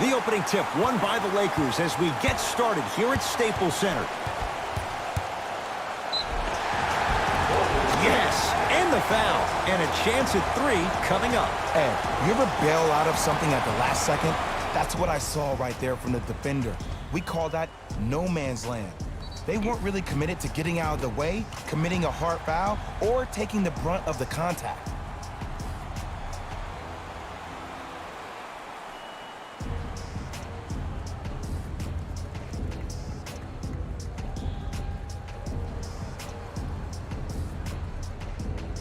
The opening tip won by the Lakers as we get started here at Staples Center. Yes, and the foul. And a chance at 3 coming up. Ed, you ever bail out of something at the last second? That's what I saw right there from the defender. We call that no man's land. They weren't really committed to getting out of the way, committing a hard foul, or taking the brunt of the contact.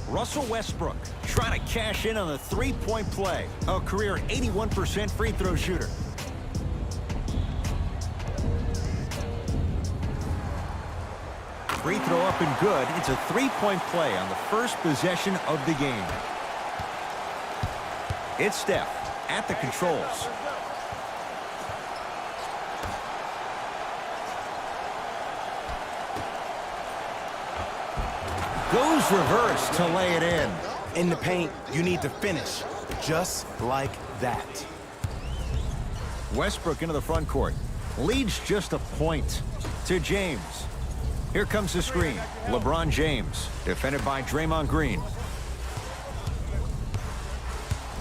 Russell Westbrook trying to cash in on the three-point play. A career 81% free throw shooter. Free throw up and good. It's a three-point play on the first possession of the game. It's Steph at the controls. Goes reverse to lay it in. In the paint, you need to finish, just like that. Westbrook into the front court. Leads just a point to James. Here comes the screen. LeBron James, defended by Draymond Green.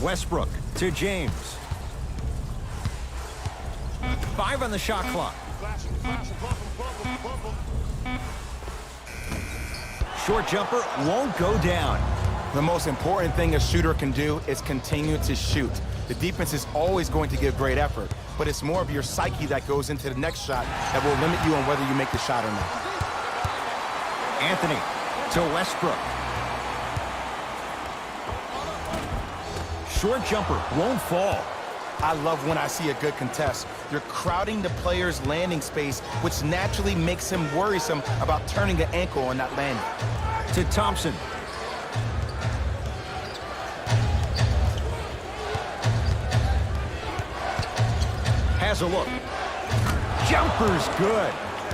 Westbrook to James. 5 on the shot clock. Short jumper won't go down. The most important thing a shooter can do is continue to shoot. The defense is always going to give great effort, but it's more of your psyche that goes into the next shot that will limit you on whether you make the shot or not. Anthony to Westbrook. Short jumper won't fall. I love when I see a good contest. You're crowding the player's landing space, which naturally makes him worrisome about turning the ankle on that landing. To Thompson. Has a look. Jumper's good.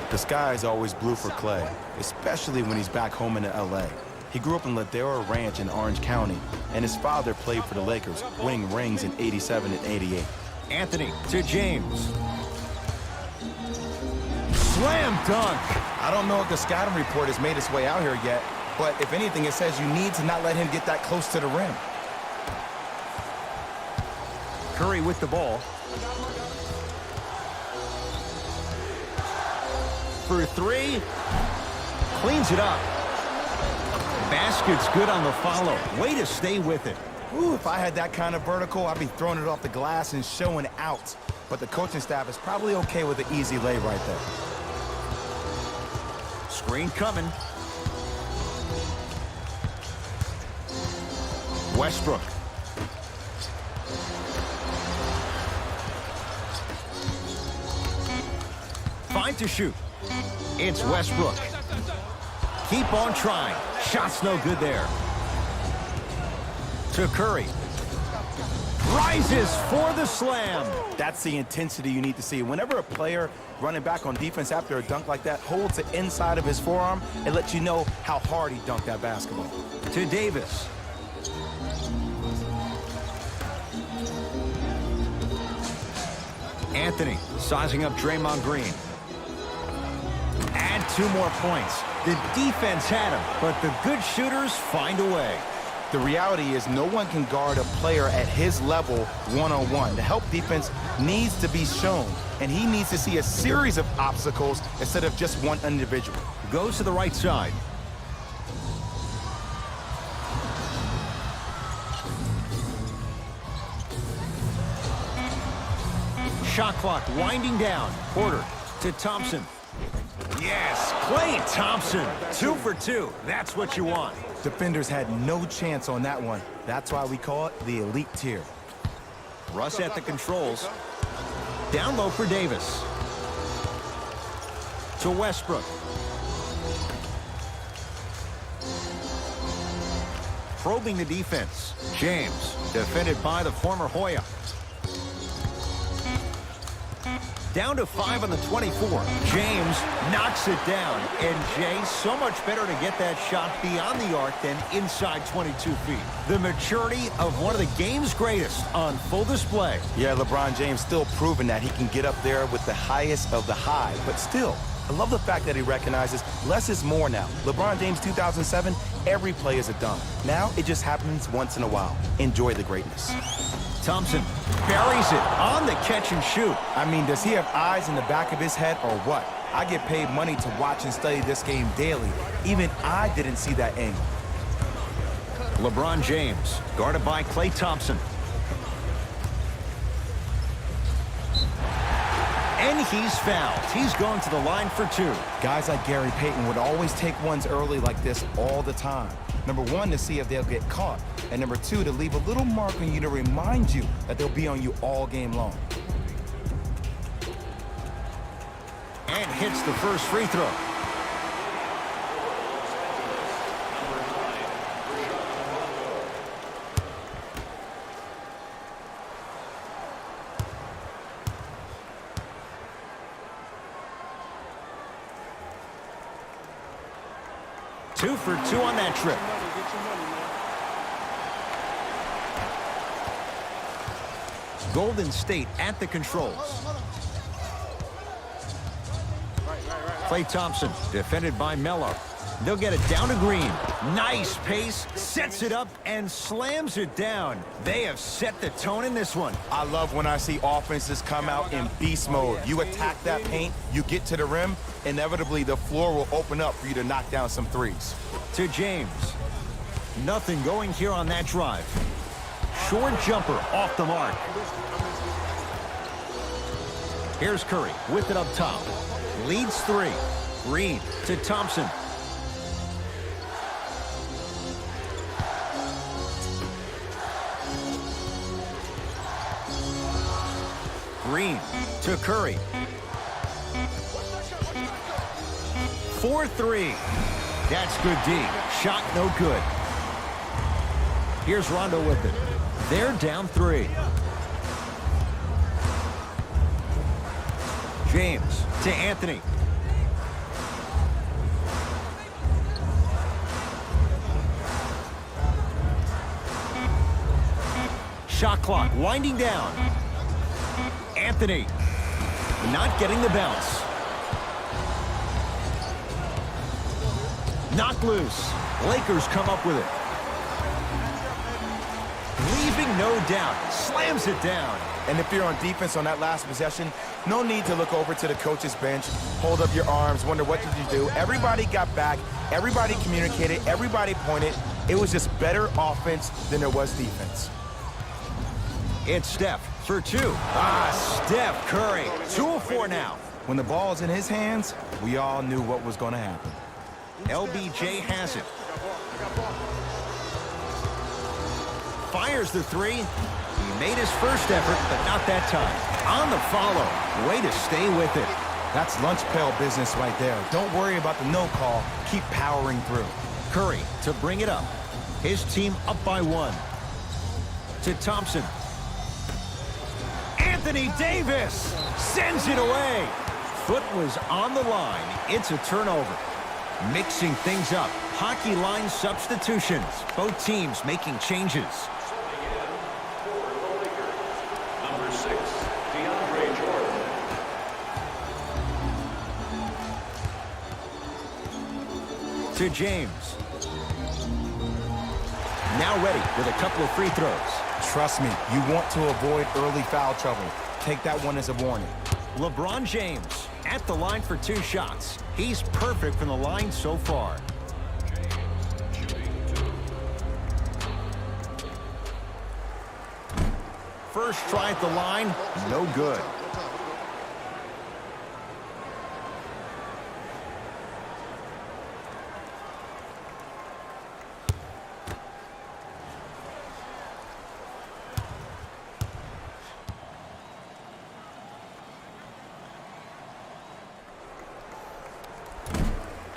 The sky is always blue for Clay, especially when he's back home in LA. He grew up in Ladera Ranch in Orange County, and his father played for the Lakers, winning rings in '87 and '88. Anthony to James. Slam dunk. I don't know if the scouting report has made its way out here yet, but if anything, it says you need to not let him get that close to the rim. Curry with the ball. For 3. Cleans it up. Basket's good on the follow. Way to stay with it. Ooh, if I had that kind of vertical, I'd be throwing it off the glass and showing out. But the coaching staff is probably okay with an easy lay right there. Screen coming. Westbrook. Fine to shoot. It's Westbrook. Keep on trying. Shot's no good there. To Curry. Rises for the slam. That's the intensity you need to see. Whenever a player running back on defense after a dunk like that holds the inside of his forearm, it lets you know how hard he dunked that basketball. To Davis. Anthony sizing up Draymond Green. Add 2 more points. The defense had him, but the good shooters find a way. The reality is no one can guard a player at his level one-on-one. The help defense needs to be shown, and he needs to see a series of obstacles instead of just one individual. Goes to the right side. Shot clock winding down. Porter to Thompson. Yes, Klay Thompson. 2 for 2. That's what you want. Defenders had no chance on that one. That's why we call it the elite tier. Russ at the controls. Down low for Davis. To Westbrook. Probing the defense. James, defended by the former Hoya. Down to 5 on the 24. James knocks it down. And Jay, so much better to get that shot beyond the arc than inside 22 feet. The maturity of one of the game's greatest on full display. Yeah, LeBron James still proving that he can get up there with the highest of the high. But still, I love the fact that he recognizes less is more now. LeBron James 2007, every play is a dunk. Now it just happens once in a while. Enjoy the greatness. Thompson buries it on the catch and shoot. I mean, does he have eyes in the back of his head or what? I get paid money to watch and study this game daily. Even I didn't see that angle. LeBron James, guarded by Klay Thompson. And he's fouled. He's going to the line for 2. Guys like Gary Payton would always take ones early like this all the time. Number 1, to see if they'll get caught. And number 2, to leave a little mark on you to remind you that they'll be on you all game long. And hits the first free throw. Two for 2 on that trip. Golden State at the controls. Klay Thompson, defended by Melo. They'll get it down to Green. Nice pace, sets it up, and slams it down. They have set the tone in this one. I love when I see offenses come out in beast mode. You attack that paint, you get to the rim, inevitably the floor will open up for you to knock down some threes. To James. Nothing going here on that drive. Short jumper off the mark. Here's Curry with it up top. Leads 3. Green to Thompson. Green to Curry. 4-3. That's good D. Shot no good. Here's Rondo with it. They're down 3. James to Anthony. Shot clock winding down. Anthony not getting the bounce. Knocked loose. Lakers come up with it. Leaving no doubt. Slams it down. And if you're on defense on that last possession, no need to look over to the coach's bench, hold up your arms, wonder what did you do. Everybody got back, everybody communicated, everybody pointed. It was just better offense than there was defense. It's Steph for 2. Steph Curry, 2 of 4 now. When the ball's in his hands, we all knew what was going to happen. LBJ has it. Fires the 3. He made his first effort, but not that time. On the follow. Way to stay with it. That's lunch pail business right there. Don't worry about the no call. Keep powering through. Curry to bring it up. His team up by 1. To Thompson. Anthony Davis sends it away. Foot was on the line. It's a turnover. Mixing things up. Hockey line substitutions. Both teams making changes. Number 6, DeAndre Jordan. To James. Now ready with a couple of free throws. Trust me, you want to avoid early foul trouble. Take that one as a warning. LeBron James at the line for 2 shots. He's perfect from the line so far. First try at the line, no good.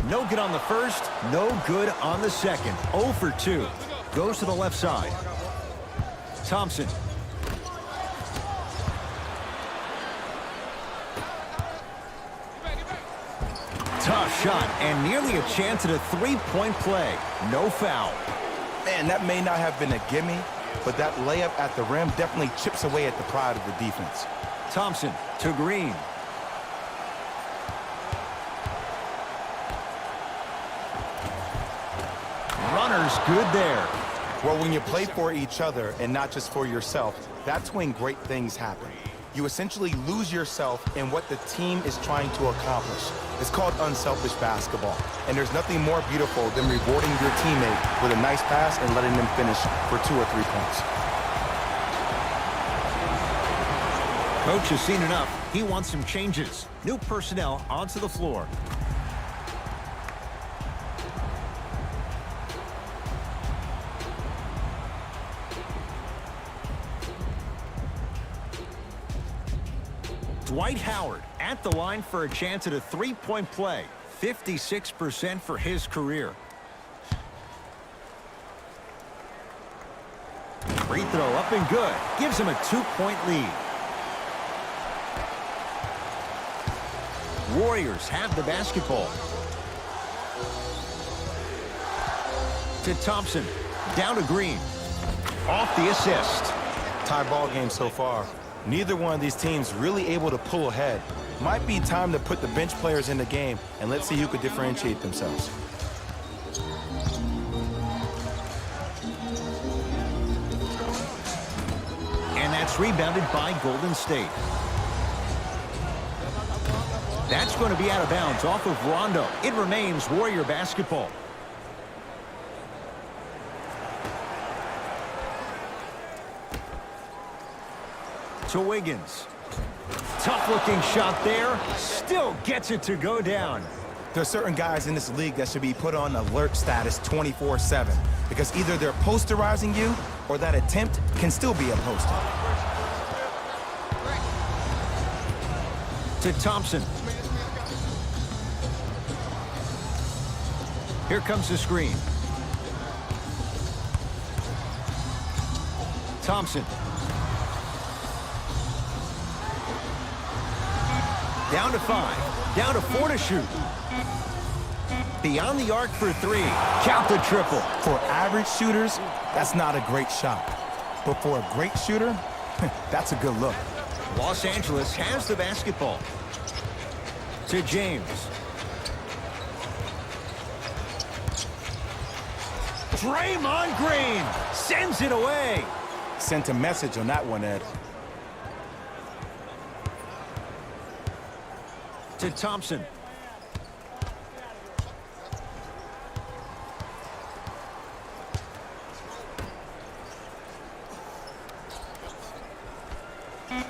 No good on the first, no good on the second. 0 for 2. Goes to the left side. Thompson. Tough shot and nearly a chance at a three-point play. No foul. Man, that may not have been a gimme, but that layup at the rim definitely chips away at the pride of the defense. Thompson to Green. Runner's good there. Well, when you play for each other and not just for yourself, that's when great things happen. You essentially lose yourself in what the team is trying to accomplish. It's called unselfish basketball. And there's nothing more beautiful than rewarding your teammate with a nice pass and letting them finish for 2 or 3 points. Coach has seen enough. He wants some changes. New personnel onto the floor. Dwight Howard at the line for a chance at a three-point play. 56% for his career. Free throw up and good. Gives him a 2-point lead. Warriors have the basketball. To Thompson. Down to Green. Off the assist. Tie ball game so far. Neither one of these teams really able to pull ahead. Might be time to put the bench players in the game, and let's see who could differentiate themselves. And that's rebounded by Golden State. That's going to be out of bounds off of Rondo. It remains Warrior basketball. To Wiggins. Tough-looking shot there. Still gets it to go down. There are certain guys in this league that should be put on alert status 24/7 because either they're posterizing you or that attempt can still be a poster. To Thompson. Here comes the screen. Thompson. Down to 5. Down to 4 to shoot. Beyond the arc for 3. Count the triple. For average shooters, that's not a great shot. But for a great shooter, that's a good look. Los Angeles has the basketball. To James. Draymond Green sends it away. Sent a message on that one, Ed. To Thompson.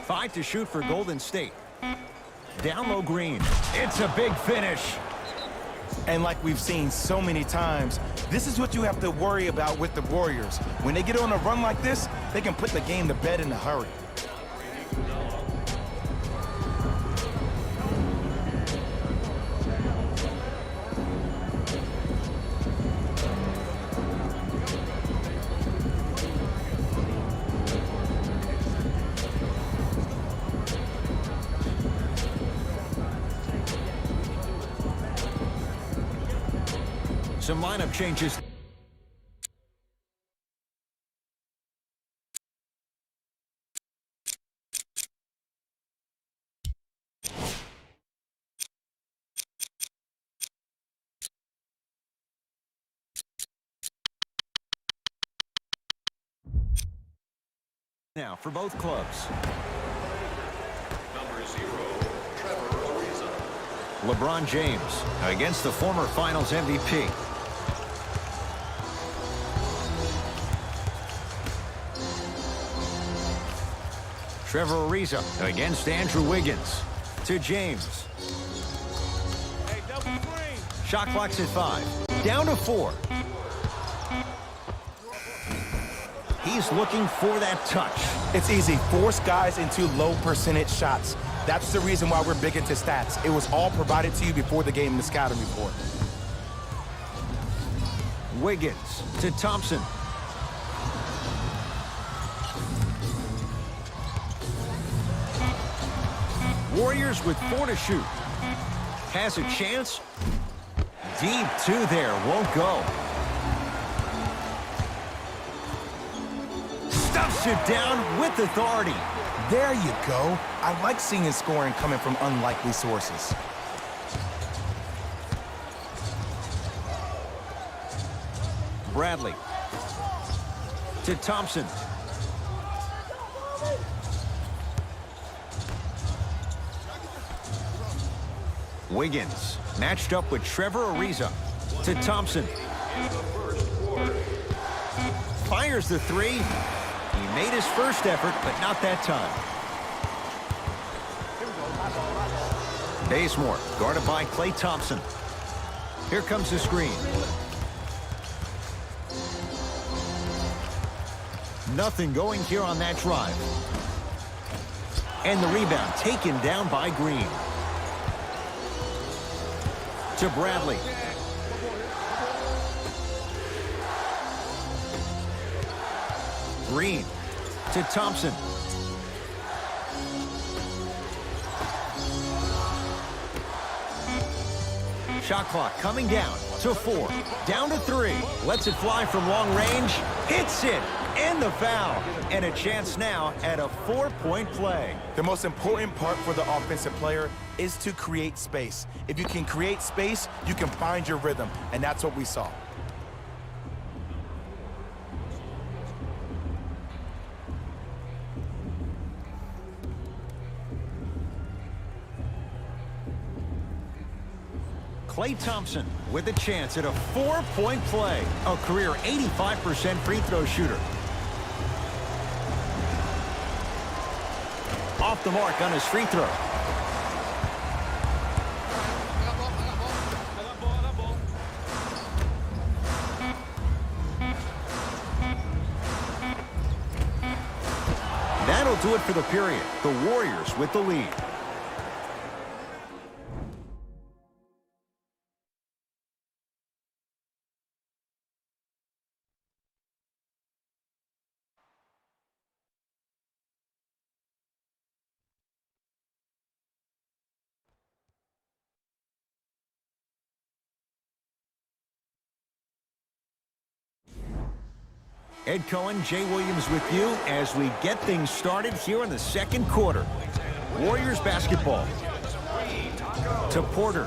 Five to shoot for Golden State. Down low Green. It's a big finish. And like we've seen so many times, this is what you have to worry about with the Warriors. When they get on a run like this, they can put the game to bed in a hurry. Some lineup changes. Now for both clubs. Number 0, Trevor Ariza. LeBron James against the former Finals MVP. Trevor Ariza against Andrew Wiggins. To James. Hey, double screen. Shot clock's at 5. Down to 4. He's looking for that touch. It's easy. Force guys into low percentage shots. That's the reason why we're big into stats. It was all provided to you before the game in the scouting report. Wiggins to Thompson. Warriors with 4 to shoot. Has a chance. Deep two there, won't go. Stuffs it down with authority. There you go. I like seeing his scoring coming from unlikely sources. Bradley. To Thompson. Wiggins matched up with Trevor Ariza. To Thompson. Fires the three. He made his first effort, but not that time. Bazemore guarded by Klay Thompson. Here comes the screen. Nothing going here on that drive. And the rebound taken down by Green. To Bradley. Green to Thompson. Shot clock coming down to 4. Down to 3. Lets it fly from long range. Hits it. And the foul. And a chance now at a 4-point play. The most important part for the offensive player is to create space. If you can create space, you can find your rhythm, and that's what we saw. Klay Thompson with a chance at a 4-point play. A career 85% free throw shooter. Off the mark on his free throw. That'll do it for the period. The Warriors with the lead. Ed Cohen, Jay Williams with you as we get things started here in the second quarter. Warriors basketball. To Porter.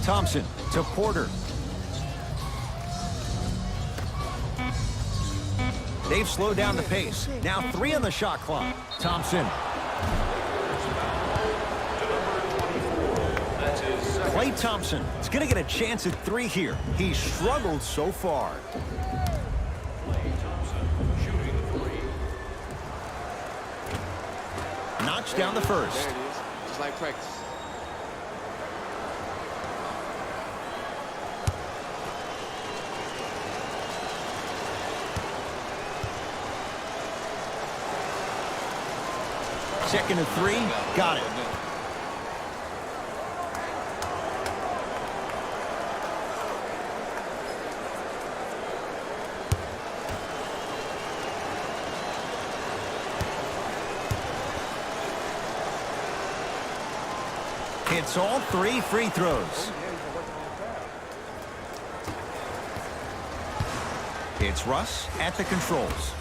Thompson to Porter. They've slowed down the pace. Now 3 on the shot clock. Thompson. Klay Thompson is going to get a chance at 3 here. He's struggled so far. Knocks down the first. There it is. Just like practice. Second and 3. Got it. It's all 3 free throws. It's Russ at the controls.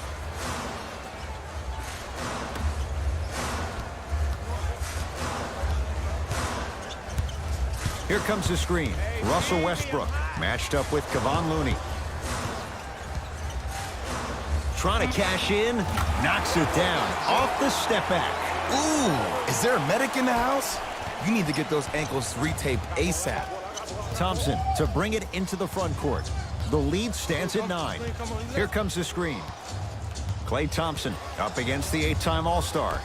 Here comes the screen. Russell Westbrook matched up with Kevon Looney. Trying to cash in. Knocks it down. Off the step back. Ooh, is there a medic in the house? You need to get those ankles retaped ASAP. Thompson to bring it into the front court. The lead stands at 9. Here comes the screen. Klay Thompson up against the 8-time All-Star.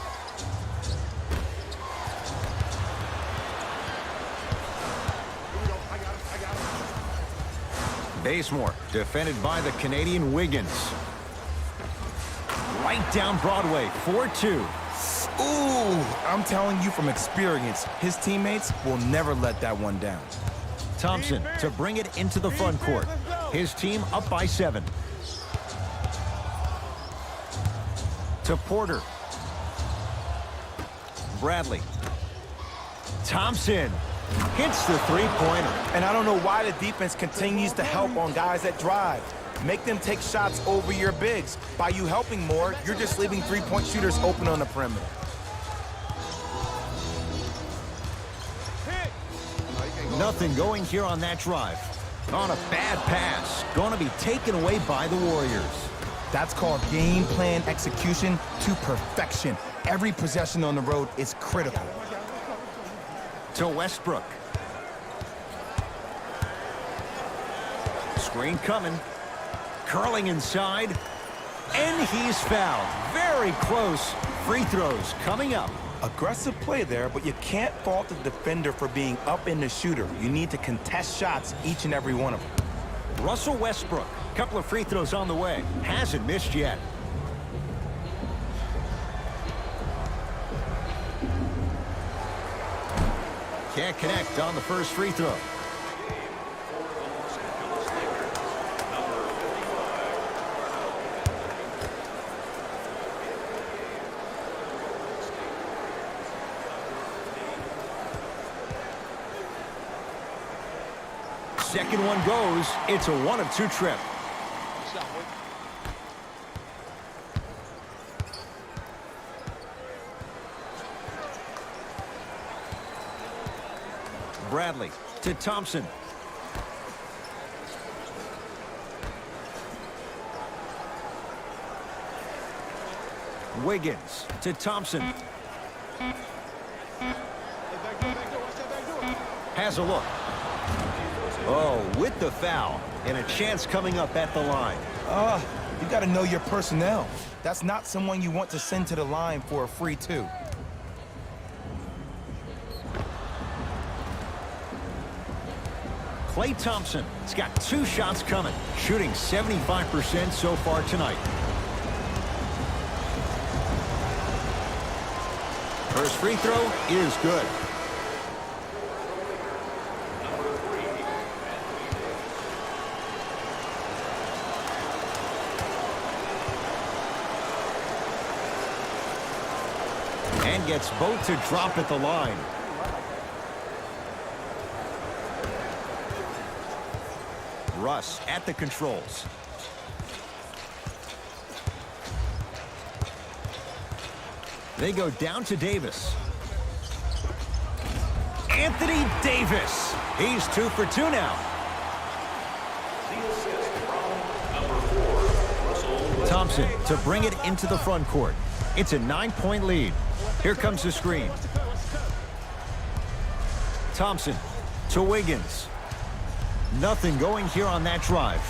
Bazemore defended by the Canadian Wiggins. Right down Broadway, 4-2. Ooh, I'm telling you from experience, his teammates will never let that one down. Thompson to bring it into the front court. His team up by 7. To Porter. Bradley. Thompson hits the three-pointer. And I don't know why the defense continues to help on guys that drive. Make them take shots over your bigs. By you helping more, you're just leaving three-point shooters open on the perimeter. Nothing going here on that drive. On a bad pass. Going to be taken away by the Warriors. That's called game plan execution to perfection. Every possession on the road is critical. To Westbrook. Screen coming. Curling inside. And he's fouled. Very close. Free throws coming up. Aggressive play there, but you can't fault the defender for being up in the shooter. You need to contest shots, each and every one of them. Russell Westbrook. Couple of free throws on the way. Hasn't missed yet. Can't connect on the first free throw. Second one goes. It's a 1-of-2 trip. Bradley to Thompson. Wiggins to Thompson. Has a look. Oh, with the foul. And a chance coming up at the line. You got to know your personnel. That's not someone you want to send to the line for a free two. Klay Thompson has got 2 shots coming, shooting 75% so far tonight. First free throw is good. And gets both to drop at the line. Russ at the controls. They go down to Davis. Anthony Davis. He's 2 for 2 now. Thompson to bring it into the front court. It's a 9-point lead. Here comes the screen. Thompson to Wiggins. Nothing going here on that drive.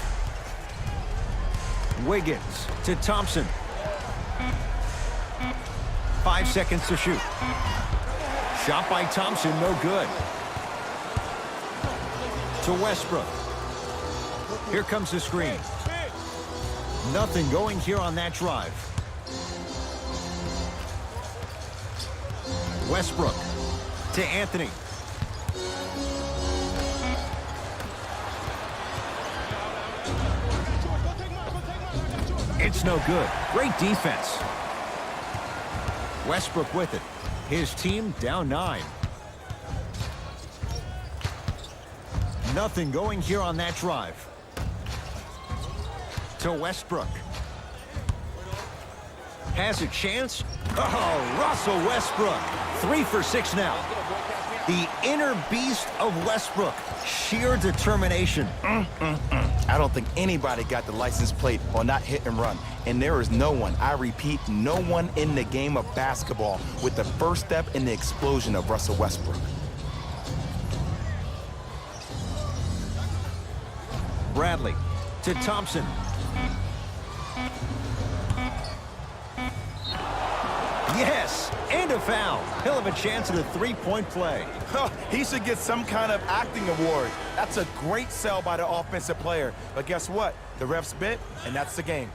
Wiggins to Thompson. 5 seconds to shoot. Shot by Thompson, no good. To Westbrook. Here comes the screen. Nothing going here on that drive. Westbrook to Anthony. It's no good. Great defense. Westbrook with it. His team down 9. Nothing going here on that drive. To Westbrook. Has a chance. Oh, Russell Westbrook. 3 for 6 now. The inner beast of Westbrook. Sheer determination. I don't think anybody got the license plate on that hit and run. And there is no one, I repeat, no one in the game of basketball with the first step in the explosion of Russell Westbrook. Bradley to Thompson. Yes, and a foul. He'll have a chance at a 3-point play. He should get some kind of acting award. That's a great sell by the offensive player. But guess what? The refs bit, and that's the game.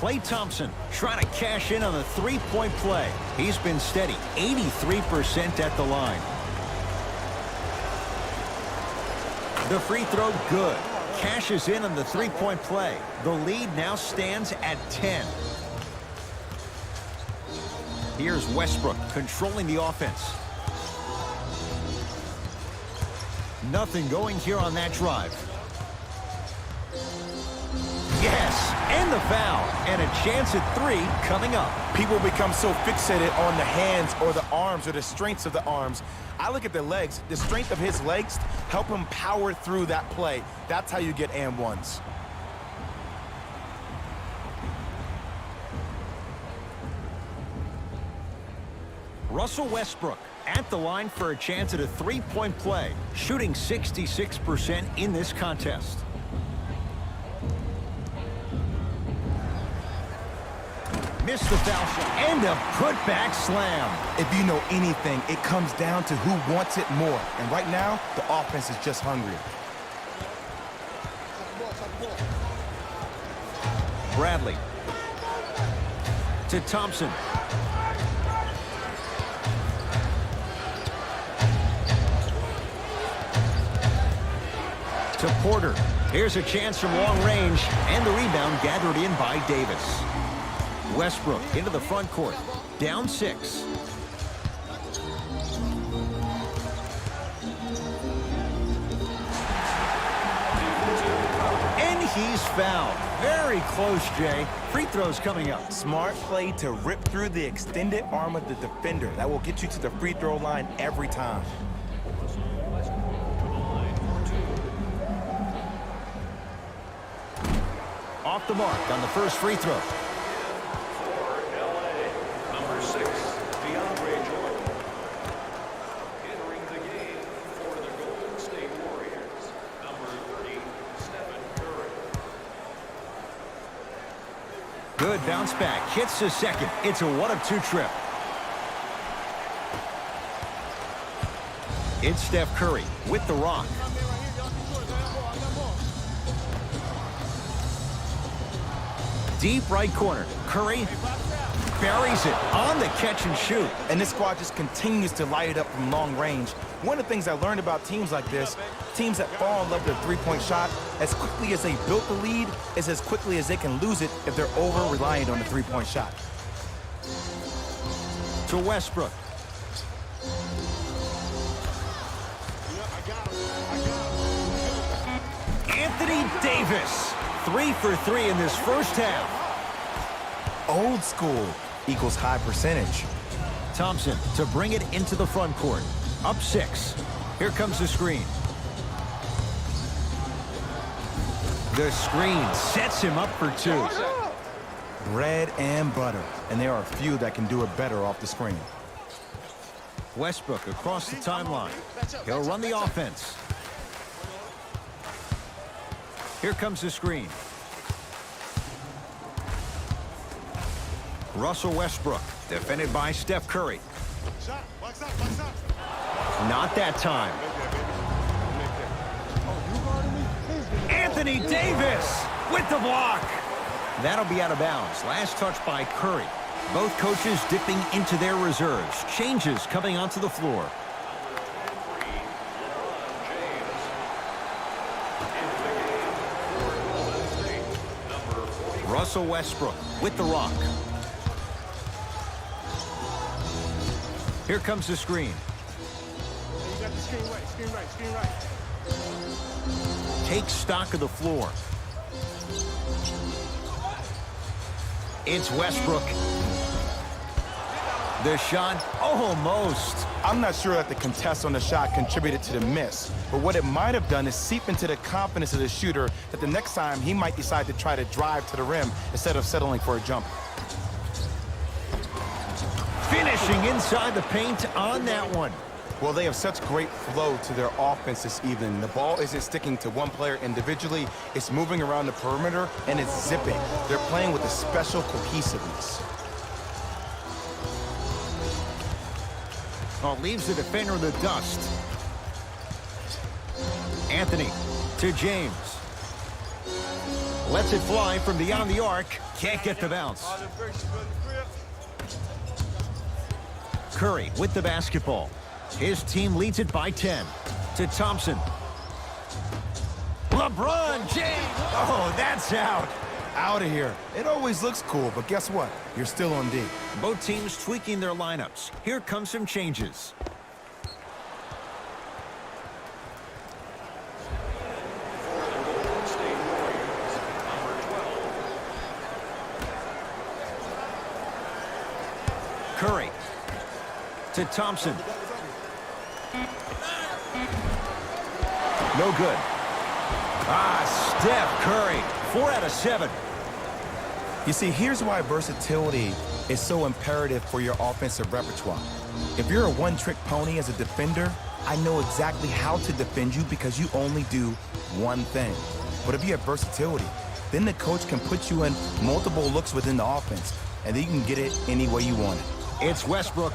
Klay Thompson trying to cash in on the three-point play. He's been steady, 83% at the line. The free throw, good. Cashes in on the three-point play. The lead now stands at 10. Here's Westbrook controlling the offense. Nothing going here on that drive. Yes, and the foul, and a chance at three coming up. People become so fixated on the hands or the arms or the strengths of the arms. I look at the legs. The strength of his legs help him power through that play. That's how you get and ones. Russell Westbrook at the line for a chance at a three-point play, shooting 66% in this contest. Missed the foul shot and a putback slam. If you know anything, it comes down to who wants it more. And right now, the offense is just hungrier. Bradley to Thompson. To Porter. Here's a chance from long range, and the rebound gathered in by Davis. Westbrook into the front court, down 6. And he's fouled. Very close, Jay. Free throws coming up. Smart play to rip through the extended arm of the defender. That will get you to the free throw line every time. Off the mark on the first free throw. For LA, number 6, DeAndre Jordan. Entering the game for the Golden State Warriors, number 30, Stephen Curry. Good bounce back. Hits the second. It's a 1-of-2 trip. It's Steph Curry with the rock. Deep right corner. Curry buries it on the catch and shoot. And this squad just continues to light it up from long range. One of the things I learned about teams like this, teams that fall in love with their three-point shot, as quickly as they built the lead, is as quickly as they can lose it if they're over-reliant on the three-point shot. To Westbrook. Anthony Davis. 3 for 3 in this first half. Old school equals high percentage. Thompson to bring it into the front court. Up 6. Here comes the screen. The screen sets him up for 2. Bread and butter. And there are a few that can do it better off the screen. Westbrook across the timeline. He'll run the offense. Here comes the screen. Russell Westbrook, defended by Steph Curry. Not that time. Anthony Davis with the block. That'll be out of bounds. Last touch by Curry. Both coaches dipping into their reserves. Changes coming onto the floor. Russell Westbrook with the rock. Here comes the screen. You got the screen right, screen right. Take stock of the floor. It's Westbrook. The shot, almost. I'm not sure that the contest on the shot contributed to the miss, but what it might have done is seep into the confidence of the shooter that the next time he might decide to try to drive to the rim instead of settling for a jump. Finishing inside the paint on that one. Well, they have such great flow to their offense this evening. The ball isn't sticking to one player individually. It's moving around the perimeter, and it's zipping. They're playing with a special cohesiveness. Oh, leaves the defender in the dust. Anthony to James. Lets it fly from beyond the arc. Can't get the bounce. Curry with the basketball. His team leads it by 10. To Thompson. LeBron James. Oh, that's out. Out of here. It always looks cool, but guess what? You're still on D. Both teams tweaking their lineups. Here come some changes. Curry to Thompson. No good. Steph Curry, 4 out of 7. You see, here's why versatility is so imperative for your offensive repertoire. If you're a one-trick pony as a defender, I know exactly how to defend you because you only do one thing. But if you have versatility, then the coach can put you in multiple looks within the offense, and then you can get it any way you want it. It's Westbrook.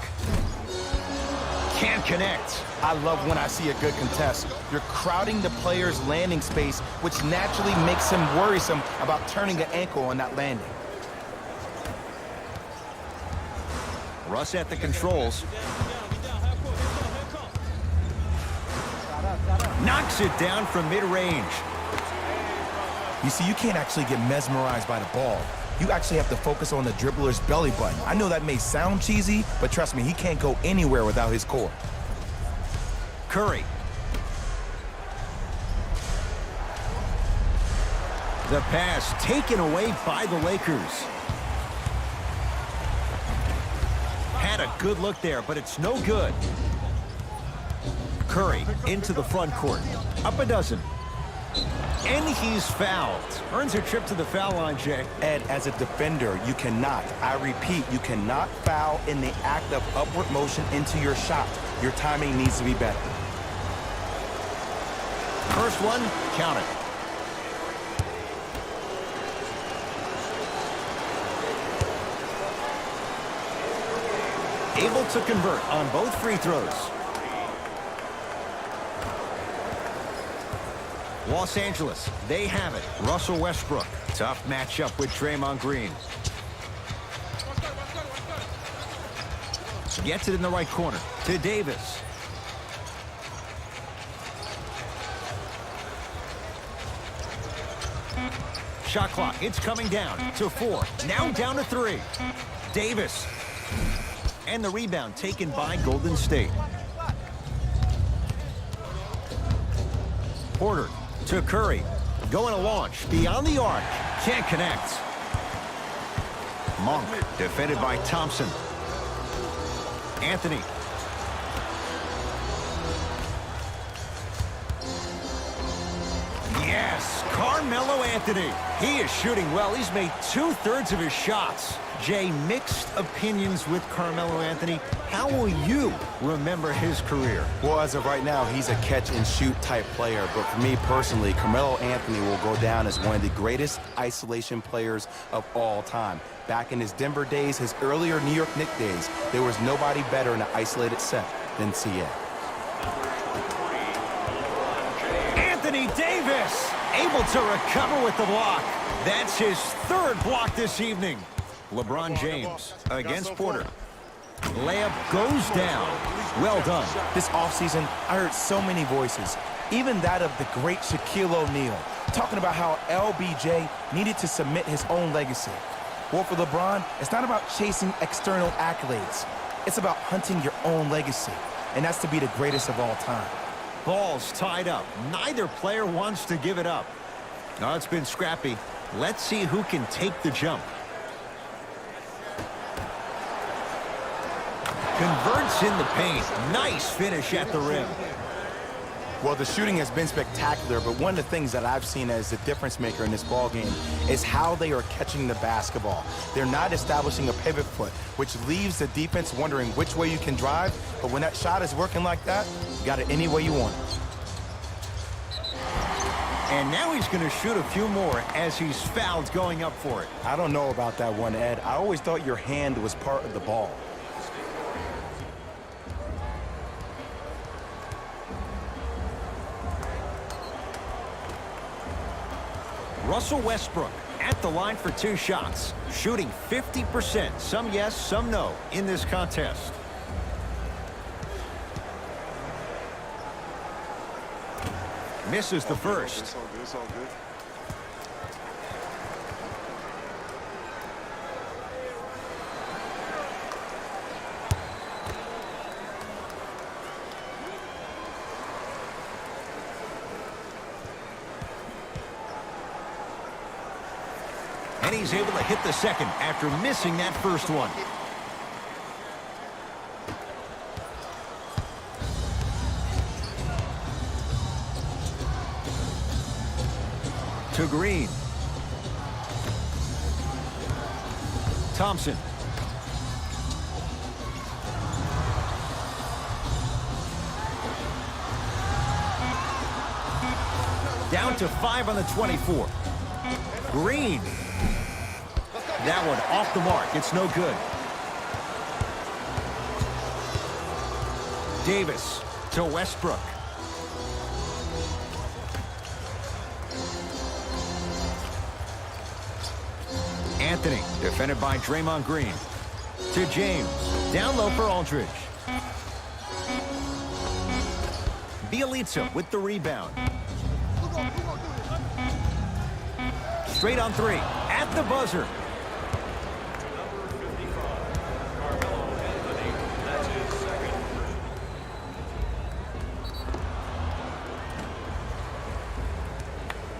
Can't connect. I love when I see a good contest. You're crowding the player's landing space, which naturally makes him worrisome about turning an ankle on that landing. Russ at the controls. Knocks it down from mid-range. You see, you can't actually get mesmerized by the ball. You actually have to focus on the dribbler's belly button. I know that may sound cheesy, but trust me, he can't go anywhere without his core. Curry. The pass taken away by the Lakers. Had a good look there, but it's no good. Curry into the front court. Up a dozen. And he's fouled. Earns a trip to the foul line, Jay. Ed, as a defender, you cannot, I repeat, you cannot foul in the act of upward motion into your shot. Your timing needs to be better. First one, count it. Able to convert on both free throws. Los Angeles, they have it. Russell Westbrook. Tough matchup with Draymond Green. Gets it in the right corner to Davis. Shot clock, it's coming down to 4. Now down to 3. Davis. And the rebound taken by Golden State. Porter to Curry. Going to launch beyond the arc. Can't connect. Monk defended by Thompson. Anthony. Yes, Carmelo Anthony. He is shooting well. He's made 2/3 of his shots. Jay, mixed opinions with Carmelo Anthony. How will you remember his career? Well, as of right now, he's a catch-and-shoot type player. But for me personally, Carmelo Anthony will go down as one of the greatest isolation players of all time. Back in his Denver days, his earlier New York Knicks days, there was nobody better in an isolated set than CA. Anthony Davis able to recover with the block. That's his 3rd block this evening. LeBron James against Porter. Layup goes down. Well done. This offseason, I heard so many voices, even that of the great Shaquille O'Neal, talking about how LBJ needed to submit his own legacy. Well, for LeBron, it's not about chasing external accolades. It's about hunting your own legacy, and that's to be the greatest of all time. Ball's tied up. Neither player wants to give it up. Now it's been scrappy. Let's see who can take the jump. Converts in the paint. Nice finish at the rim. Well, the shooting has been spectacular, but one of the things that I've seen as the difference maker in this ball game is how they are catching the basketball. They're not establishing a pivot foot, which leaves the defense wondering which way you can drive, but when that shot is working like that, you got it any way you want it. And now he's going to shoot a few more as he's fouled going up for it. I don't know about that one, Ed. I always thought your hand was part of the ball. Russell Westbrook At the line for 2 shots, shooting 50%, some yes, some no, in this contest. Misses the first. It's all good. It's all good. And he's able to hit the second after missing that first one. To Green. Thompson. Down to 5 on the 24. Green. That one off the mark. It's no good. Davis to Westbrook. Anthony, defended by Draymond Green. To James. Down low for Aldridge. Bielitsa with the rebound. Straight on 3. At the buzzer.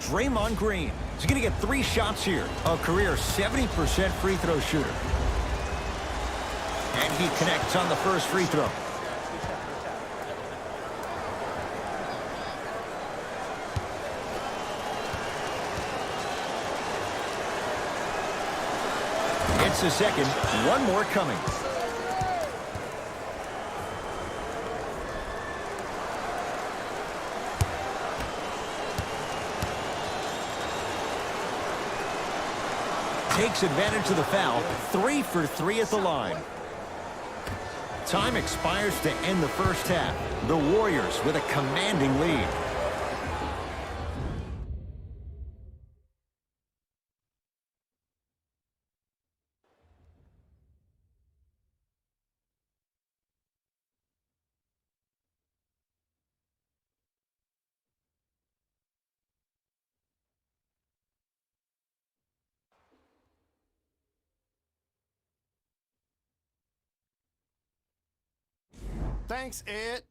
Draymond Green. He's going to get 3 shots here. A career 70% free throw shooter. And he connects on the first free throw. It's the second. One more coming. Takes advantage of the foul. 3 for 3 at the line. Time expires to end the first half. The Warriors with a commanding lead. Thanks, Ed.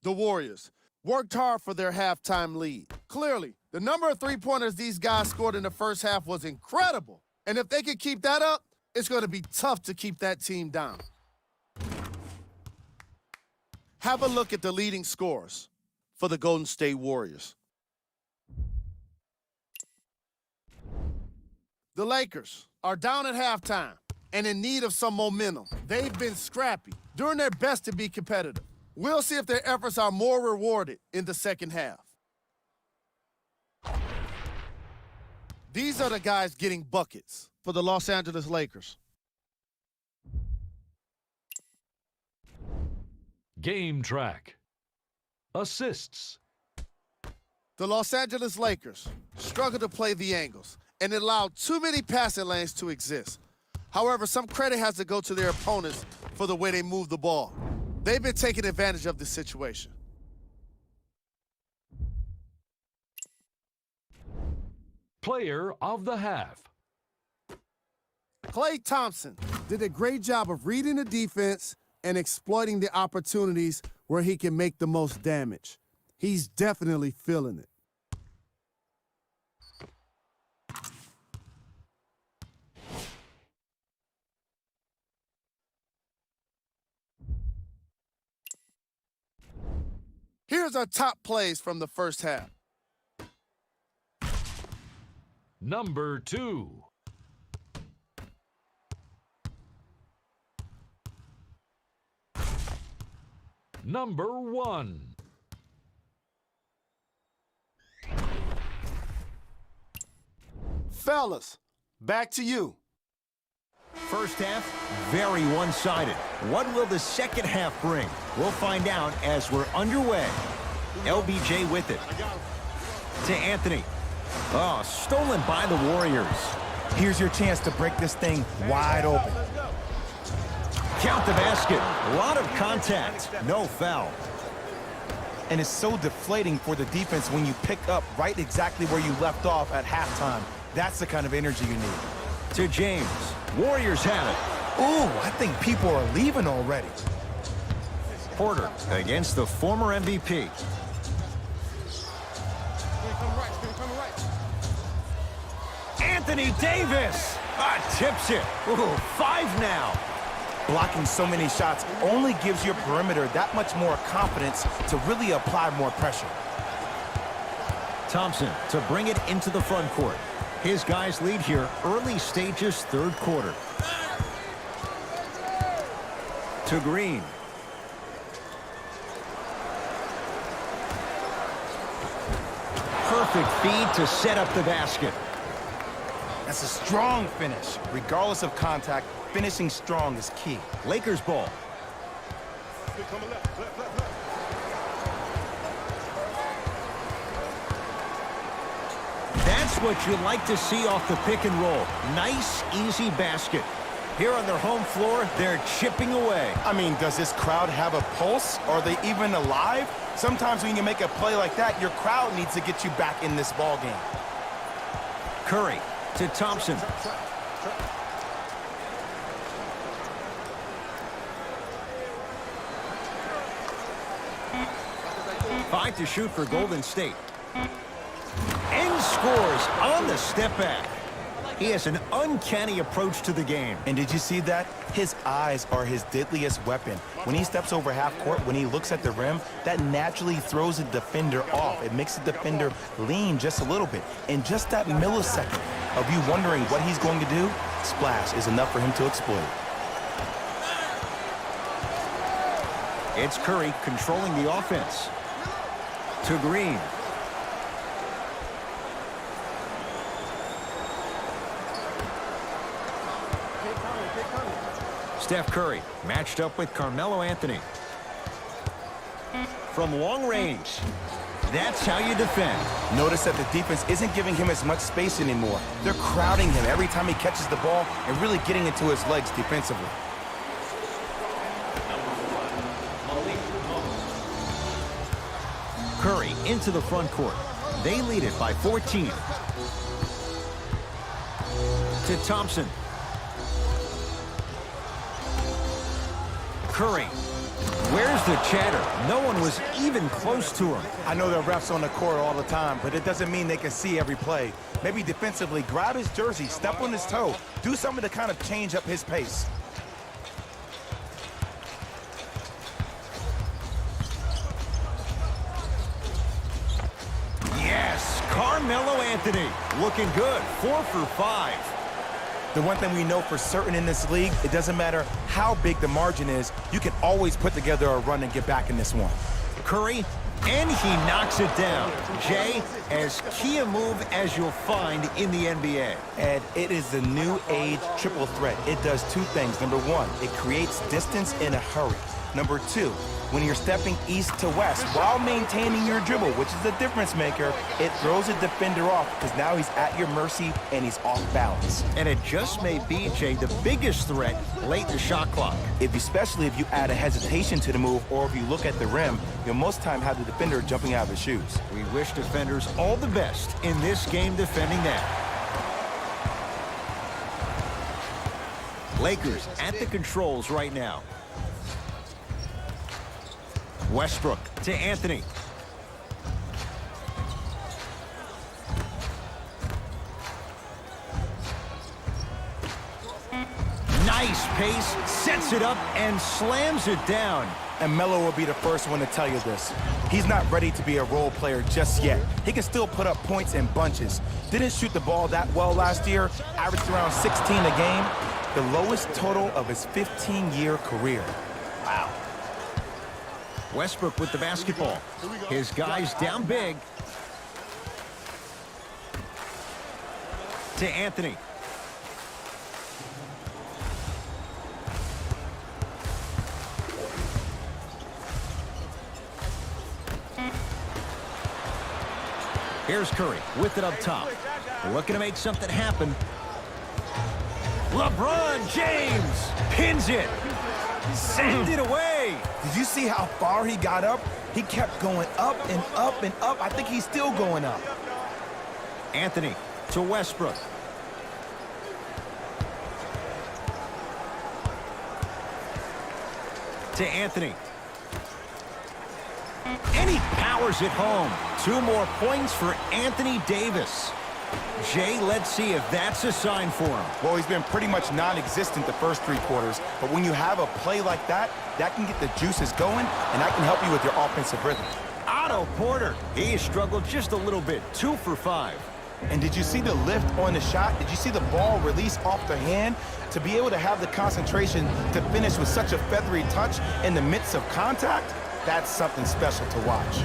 The Warriors worked hard for their halftime lead. Clearly, the number of three-pointers these guys scored in the first half was incredible. And if they could keep that up, it's going to be tough to keep that team down. Have a look at the leading scorers for the Golden State Warriors. The Lakers are down at halftime and in need of some momentum. They've been scrappy, doing their best to be competitive. We'll see if their efforts are more rewarded in the second half. These are the guys getting buckets for the Los Angeles Lakers. Game track. Assists. The Los Angeles Lakers struggle to play the angles and allowed too many passing lanes to exist. However, some credit has to go to their opponents for the way they move the ball. They've been taking advantage of this situation. Player of the half. Klay Thompson did a great job of reading the defense and exploiting the opportunities where he can make the most damage. He's definitely feeling it. Here's our top plays from the first half. Number 2. Number 1. Fellas, back to you. first half, very one-sided. What will the second half bring? We'll find out as we're underway. LBJ with it. To Anthony. Oh, stolen by the Warriors. Here's your chance to break this thing wide open. Count the basket. A lot of contact. No foul. And it's so deflating for the defense when you pick up right exactly where you left off at halftime. That's the kind of energy you need. To James. Warriors have it. Ooh, I think people are leaving already. Porter against the former MVP. Anthony Davis tips it. Ooh, 5 now. Blocking so many shots only gives your perimeter that much more confidence to really apply more pressure. Thompson to bring it into the front court. His guys lead here early stages, third quarter. To Green. Perfect feed to set up the basket. That's a strong finish. Regardless of contact, finishing strong is key. Lakers ball. That's what you like to see off the pick and roll. Nice, easy basket. Here on their home floor, they're chipping away. I mean, does this crowd have a pulse? Are they even alive? Sometimes when you make a play like that, your crowd needs to get you back in this ball game. Curry to Thompson. Five to shoot for Golden State. And scores on the step back. He has an uncanny approach to the game. And did you see that? His eyes are his deadliest weapon. When he steps over half court, when he looks at the rim, that naturally throws the defender off. It makes the defender lean just a little bit. In just that millisecond of you wondering what he's going to do, splash is enough for him to exploit. It's Curry controlling the offense. To Green. Steph Curry matched up with Carmelo Anthony. From long range. That's how you defend. Notice that the defense isn't giving him as much space anymore. They're crowding him every time he catches the ball and really getting into his legs defensively. Curry into the front court. They lead it by 14. To Thompson. Curry. Where's the chatter? No one was even close to him. I know there are refs on the court all the time, but it doesn't mean they can see every play. Maybe defensively, grab his jersey, step on his toe, do something to kind of change up his pace. Yes, Carmelo Anthony looking good. 4 for 5. The one thing we know for certain in this league, it doesn't matter how big the margin is, you can always put together a run and get back in this one. Curry, and he knocks it down. Jay, as key a move as you'll find in the NBA. And it is the new age triple threat. It does two things. Number one, it creates distance in a hurry. Number two, when you're stepping east to west while maintaining your dribble, which is the difference maker, it throws a defender off because now he's at your mercy and he's off balance. And it just may be, Jay, the biggest threat late in the shot clock. Especially if you add a hesitation to the move or if you look at the rim, you'll most time have the defender jumping out of his shoes. We wish defenders all the best in this game defending that. Lakers at the controls right now. Westbrook to Anthony. Nice pace, sets it up and slams it down. And Melo will be the first one to tell you this. He's not ready to be a role player just yet. He can still put up points in bunches. Didn't shoot the ball that well last year, averaged around 16 a game, the lowest total of his 15-year career. Wow. Westbrook with the basketball. His guys down big. To Anthony. Here's Curry with it up top. Looking to make something happen. LeBron James pins it. Send it away. Did you see how far he got up? He kept going up and up and up. I think he's still going up. Anthony to Westbrook. To Anthony. And he powers it home. 2 more points for Anthony Davis. Jay, let's see if that's a sign for him. Well, he's been pretty much non-existent the first 3 quarters, but when you have a play like that, that can get the juices going, and that can help you with your offensive rhythm. Otto Porter, he struggled just a little bit. 2 for 5. And did you see the lift on the shot? Did you see the ball release off the hand? To be able to have the concentration to finish with such a feathery touch in the midst of contact, that's something special to watch.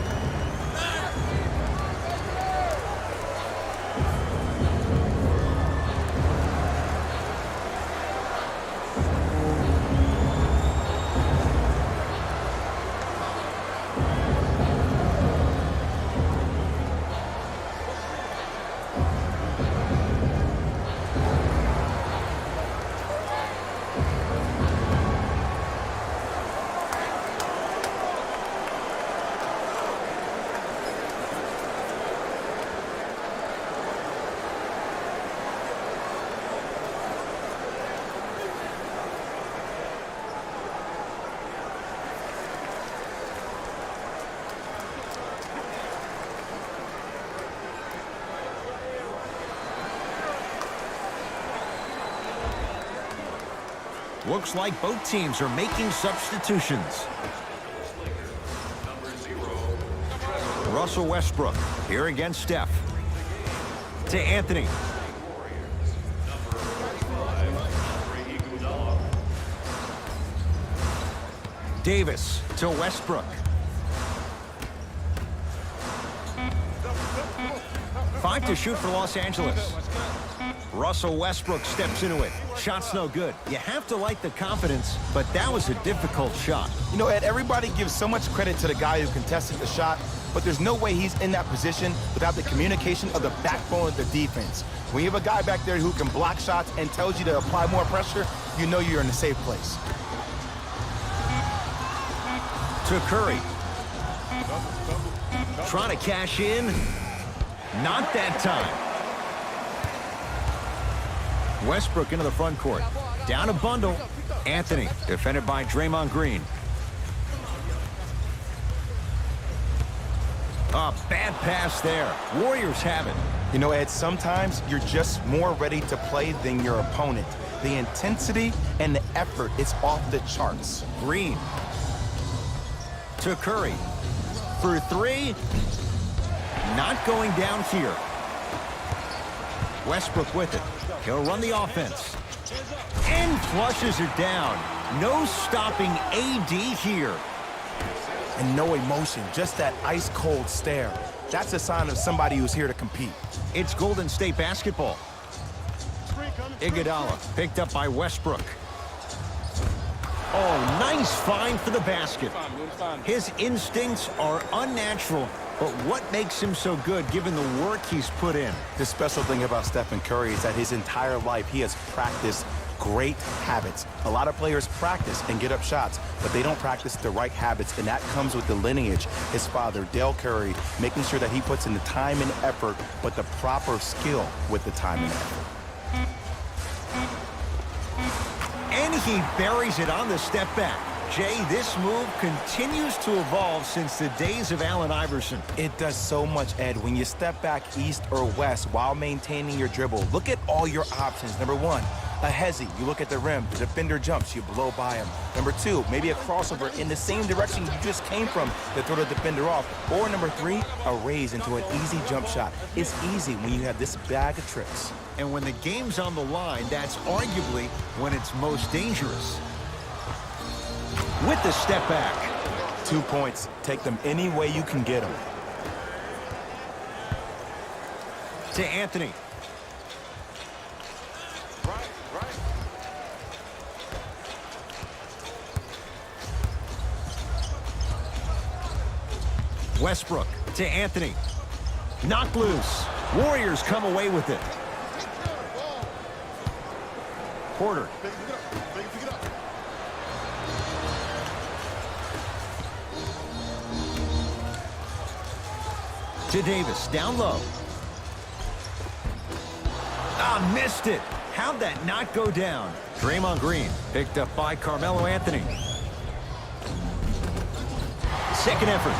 Looks like both teams are making substitutions. Russell Westbrook here against Steph. To Anthony. Davis to Westbrook. 5 to shoot for Los Angeles. Russell Westbrook steps into it. Shot's no good. You have to like the confidence, but that was a difficult shot. You know, Ed, everybody gives so much credit to the guy who contested the shot, but there's no way he's in that position without the communication of the backbone of the defense. When you have a guy back there who can block shots and tells you to apply more pressure, you know you're in a safe place. To Curry. Trying to cash in. Not that time. Westbrook into the front court. Down a bundle. Anthony, defended by Draymond Green. A bad pass there. Warriors have it. You know, Ed, sometimes you're just more ready to play than your opponent. The intensity and the effort is off the charts. Green. To Curry. For 3. Not going down here. Westbrook with it. He'll run the offense. And flushes it down. No stopping AD here. And no emotion, just that ice-cold stare. That's a sign of somebody who's here to compete. It's Golden State basketball. Iguodala picked up by Westbrook. Oh, nice find for the basket. His instincts are unnatural, but what makes him so good given the work he's put in? The special thing about Stephen Curry is that his entire life he has practiced great habits. A lot of players practice and get up shots, but they don't practice the right habits, and that comes with the lineage. His father, Dale Curry, making sure that he puts in the time and effort, but the proper skill with the time and effort. And he buries it on the step back. Jay, this move continues to evolve since the days of Allen Iverson. It does so much, Ed. When you step back east or west while maintaining your dribble, look at all your options. Number 1, a hezzy. You look at the rim. The defender jumps. You blow by him. Number 2, maybe a crossover in the same direction you just came from to throw the defender off. Or number 3, a raise into an easy jump shot. It's easy when you have this bag of tricks. And when the game's on the line, that's arguably when it's most dangerous. With the step back. 2 points. Take them any way you can get them. To Anthony. Westbrook to Anthony. Knocked loose. Warriors come away with it. Porter. To Davis, down low. Ah, missed it. How'd that not go down? Draymond Green, picked up by Carmelo Anthony. Second effort.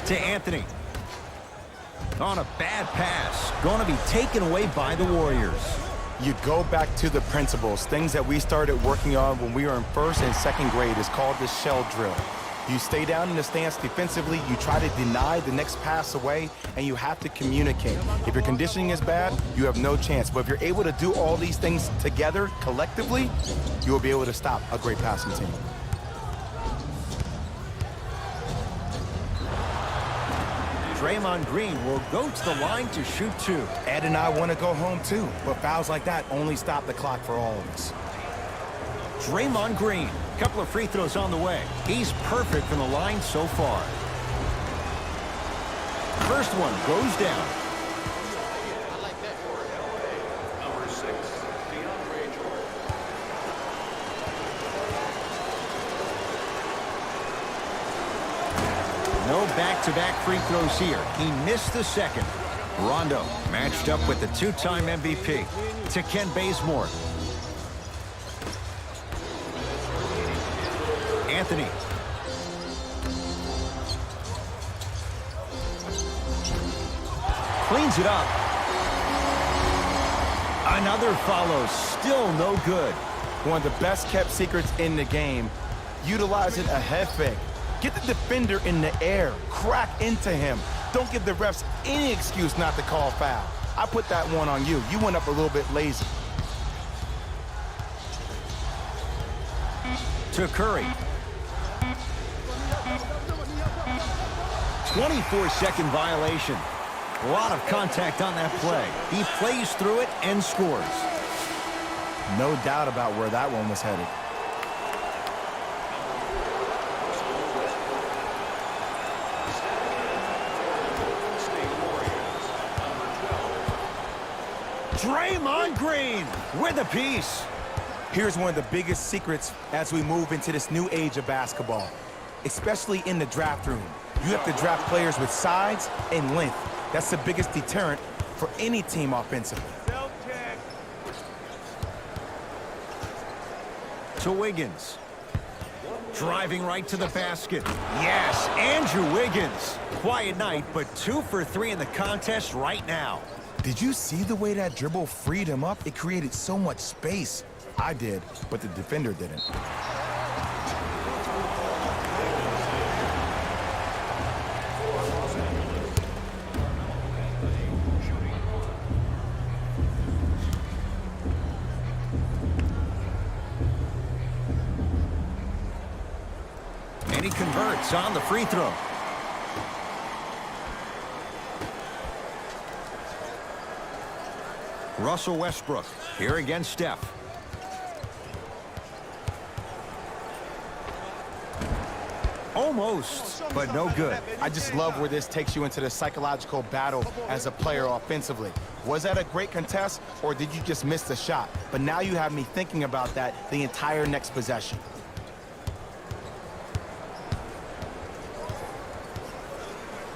To Anthony. On a bad pass. Going to be taken away by the Warriors. You go back to the principles. Things that we started working on when we were in first and second grade is called the shell drill. You stay down in the stance defensively, you try to deny the next pass away, and you have to communicate. If your conditioning is bad, you have no chance. But if you're able to do all these things together, collectively, you will be able to stop a great passing team. Draymond Green will go to the line to shoot two. Ed and I want to go home too, but fouls like that only stop the clock for all of us. Draymond Green, couple of free throws on the way. He's perfect from the line so far. First one goes down. Number 6, DeAndre Jordan. No back-to-back free throws here. He missed the second. Rondo matched up with the two-time MVP. To Ken Bazemore. Anthony. Cleans it up. Another follow. Still no good. One of the best kept secrets in the game, utilizing a head fake. Get the defender in the air, crack into him. Don't give the refs any excuse not to call foul. I put that one on you. You went up a little bit lazy. To Curry. 24-second violation. A lot of contact on that play. He plays through it and scores. No doubt about where that one was headed. Draymond Green with a piece. Here's one of the biggest secrets as we move into this new age of basketball, especially in the draft room. You have to draft players with size and length. That's the biggest deterrent for any team offensively. To Wiggins. Driving right to the basket. Yes, Andrew Wiggins. Quiet night, but 2 for 3 in the contest right now. Did you see the way that dribble freed him up? It created so much space. I did, but the defender didn't. And he converts on the free throw. Russell Westbrook here against Steph. Almost, but no good. I just love where this takes you into the psychological battle as a player offensively. Was that a great contest, or did you just miss the shot? But now you have me thinking about that the entire next possession.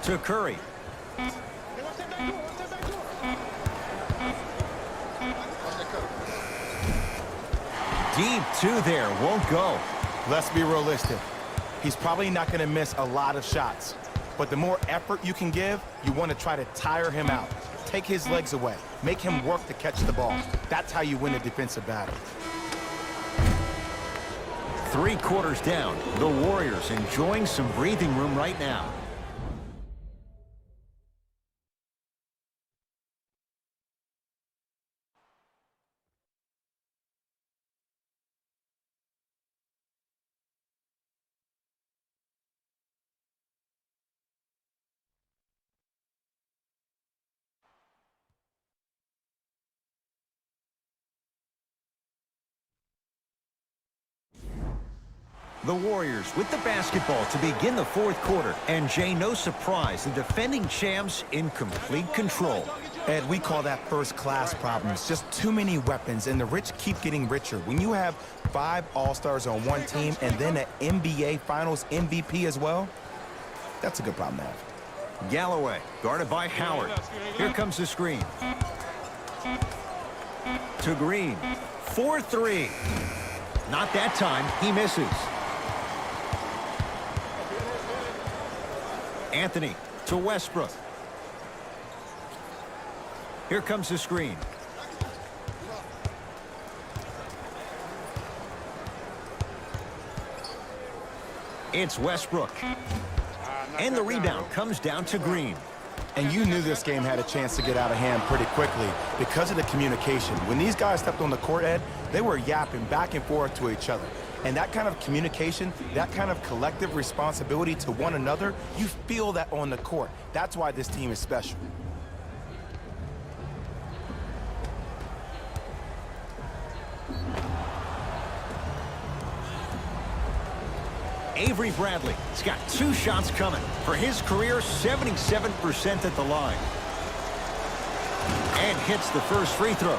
To Curry. Deep two there, won't go. Let's be realistic. He's probably not going to miss a lot of shots. But the more effort you can give, you want to try to tire him out. Take his legs away. Make him work to catch the ball. That's how you win a defensive battle. 3 quarters down. The Warriors enjoying some breathing room right now. The Warriors with the basketball to begin the fourth quarter. And Jay, no surprise, the defending champs in complete control. Ed, we call that first-class problems. Just too many weapons, and the rich keep getting richer. When you have 5 All-Stars on one team and then an NBA Finals MVP as well, that's a good problem to have. Galloway, guarded by Howard. Here comes the screen. To Green. 4-3. Not that time. He misses. Anthony to Westbrook. Here comes the screen. It's Westbrook. And the rebound comes down to Green. And you knew this game had a chance to get out of hand pretty quickly because of the communication. When these guys stepped on the court, Ed, they were yapping back and forth to each other. And that kind of communication, that kind of collective responsibility to one another, you feel that on the court. That's why this team is special. Avery Bradley has got 2 shots coming. For his career, 77% at the line. And hits the first free throw.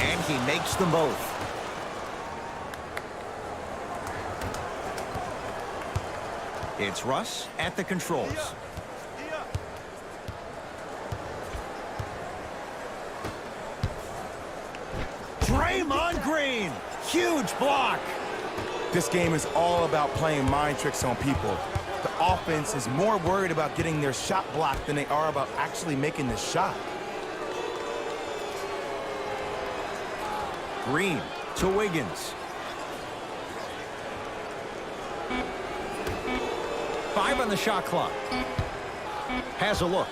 And he makes them both. It's Russ at the controls. Draymond Green, huge block. This game is all about playing mind tricks on people. The offense is more worried about getting their shot blocked than they are about actually making the shot. Green to Wiggins. 5 on the shot clock. Has a look.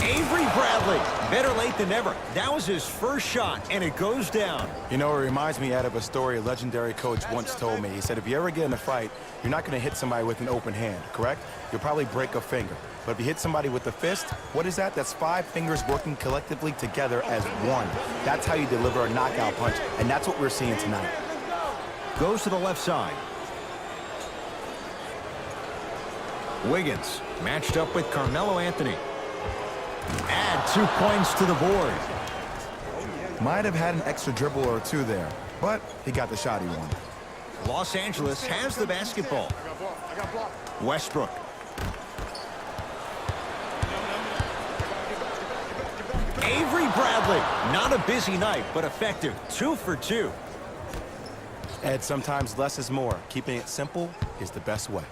Avery Bradley, better late than never. That was his first shot, and it goes down. You know, it reminds me out of a story a legendary coach once told me. He said, if you ever get in a fight, you're not going to hit somebody with an open hand, correct? You'll probably break a finger. But if you hit somebody with a fist, what is that? That's 5 fingers working collectively together as one. That's how you deliver a knockout punch, and that's what we're seeing tonight. Goes to the left side. Wiggins matched up with Carmelo Anthony. Add 2 points to the board. Might have had an extra dribble or 2 there, but he got the shot he wanted. Los Angeles has the basketball. Westbrook. Avery Bradley, not a busy night, but effective. 2 for 2. Ed, sometimes less is more. Keeping it simple is the best way.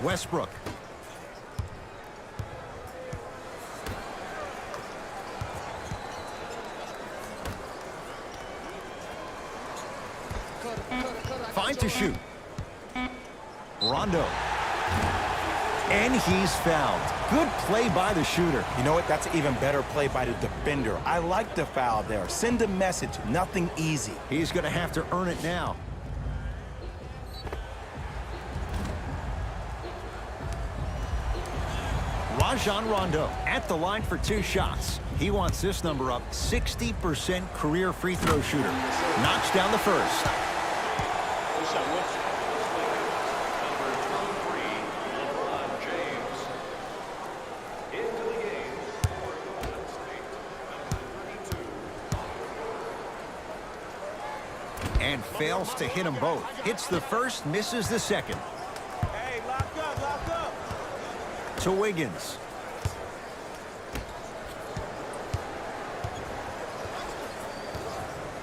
Westbrook. Fine to shoot. Rondo. And he's fouled. Good play by the shooter. You know what? That's an even better play by the defender. I like the foul there. Send a message. Nothing easy. He's going to have to earn it now. Rajon Rondo at the line for 2 shots. He wants this number up. 60% career free throw shooter. Knocks down the first. And fails to hit them both. Hits the first, misses the second. Hey, lock up. To Wiggins.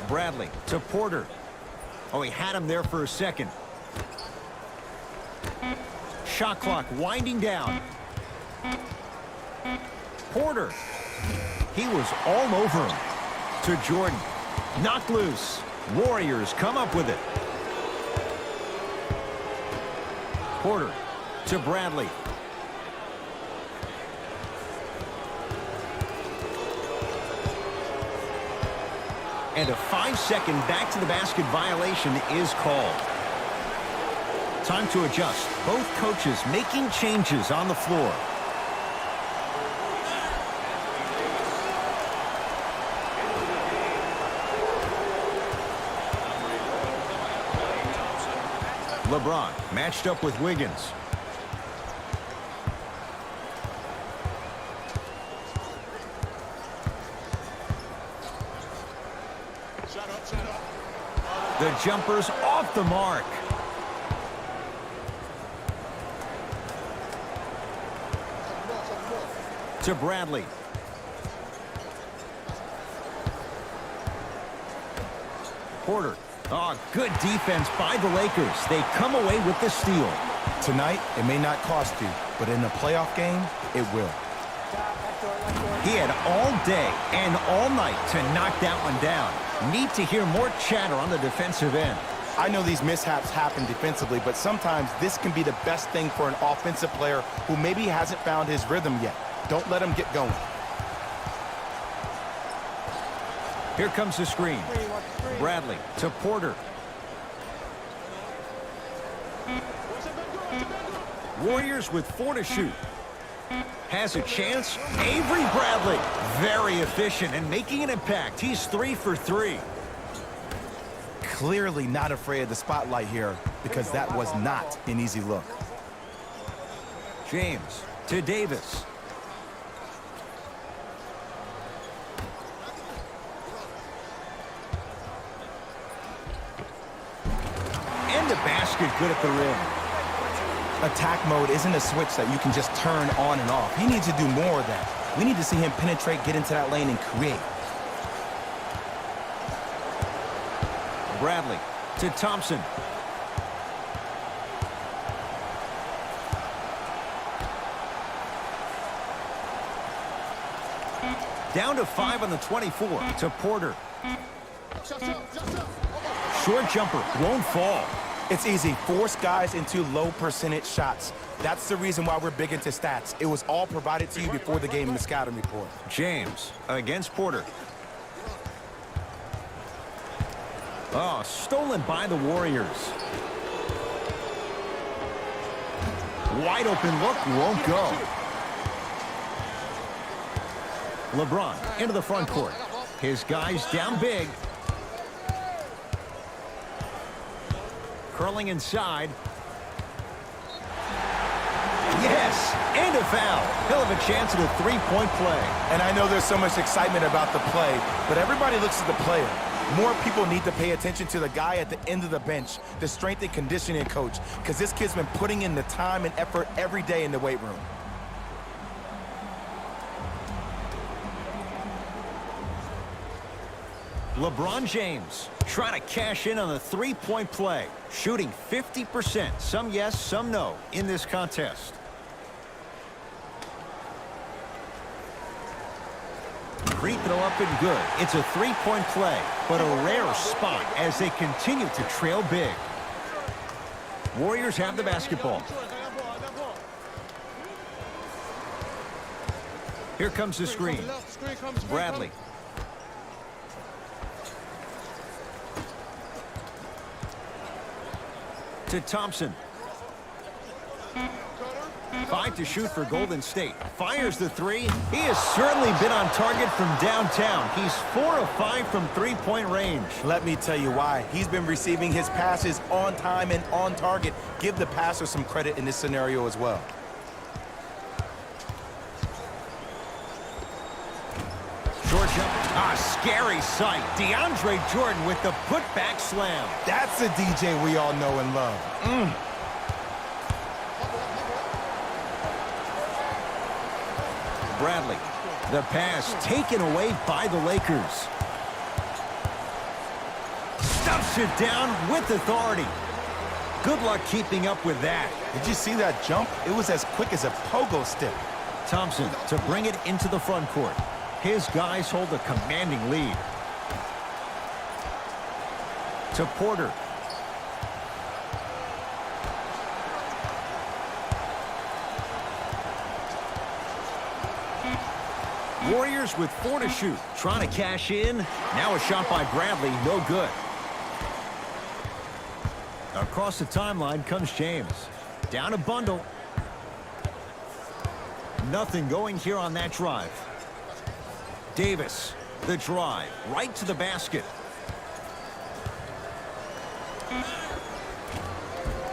Bradley to Porter. Oh, he had him there for a second. Shot clock winding down. Porter. He was all over him. To Jordan. Knocked loose. Warriors come up with it. Porter to Bradley. And a 5-second back-to-the-basket violation is called. Time to adjust. Both coaches making changes on the floor. LeBron matched up with Wiggins. The jumper's off the mark. To Bradley. Porter. Oh, good defense by the Lakers. They come away with the steal. Tonight, it may not cost you, but in a playoff game, it will. He had all day and all night to knock that one down. Need to hear more chatter on the defensive end. I know these mishaps happen defensively, but sometimes this can be the best thing for an offensive player who maybe hasn't found his rhythm yet. Don't let him get going. Here comes the screen. Bradley to Porter. Warriors with 4 to shoot. Has a chance. Avery Bradley. Very efficient and making an impact. He's 3 for 3. Clearly not afraid of the spotlight here because that was not an easy look. James to Davis. And the basket good at the rim. Attack mode isn't a switch that you can just turn on and off. He needs to do more of that. We need to see him penetrate, get into that lane, and create. Bradley to Thompson. Down to 5 on the 24 to Porter. Short jumper, won't fall. It's easy. Force guys into low percentage shots. That's the reason why we're big into stats. It was all provided to you before the game in the scouting report. James against Porter. Oh, stolen by the Warriors. Wide open look, won't go. LeBron into the front court. His guys down big. Curling inside. Yes, and a foul. He'll have a chance at a three-point play. And I know there's so much excitement about the play, but everybody looks at the player. More people need to pay attention to the guy at the end of the bench, the strength and conditioning coach, because this kid's been putting in the time and effort every day in the weight room. LeBron James trying to cash in on the three-point play, shooting 50%, some yes, some no, in this contest. Free throw up and good. It's a three-point play, but a rare spot as they continue to trail big. Warriors have the basketball. Here comes the screen. Bradley. To Thompson. 5 to shoot for Golden State. Fires the three. He has certainly been on target from downtown. He's 4 of 5 from three-point range. Let me tell you why. He's been receiving his passes on time and on target. Give the passer some credit in this scenario as well. Short jump. Scary sight. DeAndre Jordan with the putback slam. That's a DJ we all know and love. Bradley. The pass taken away by the Lakers. Stuffs it down with authority. Good luck keeping up with that. Did you see that jump? It was as quick as a pogo stick. Thompson to bring it into the front court. His guys hold a commanding lead. To Porter. Warriors with 4 to shoot. Trying to cash in. Now a shot by Bradley. No good. Across the timeline comes James. Down a bundle. Nothing going here on that drive. Davis, the drive, right to the basket.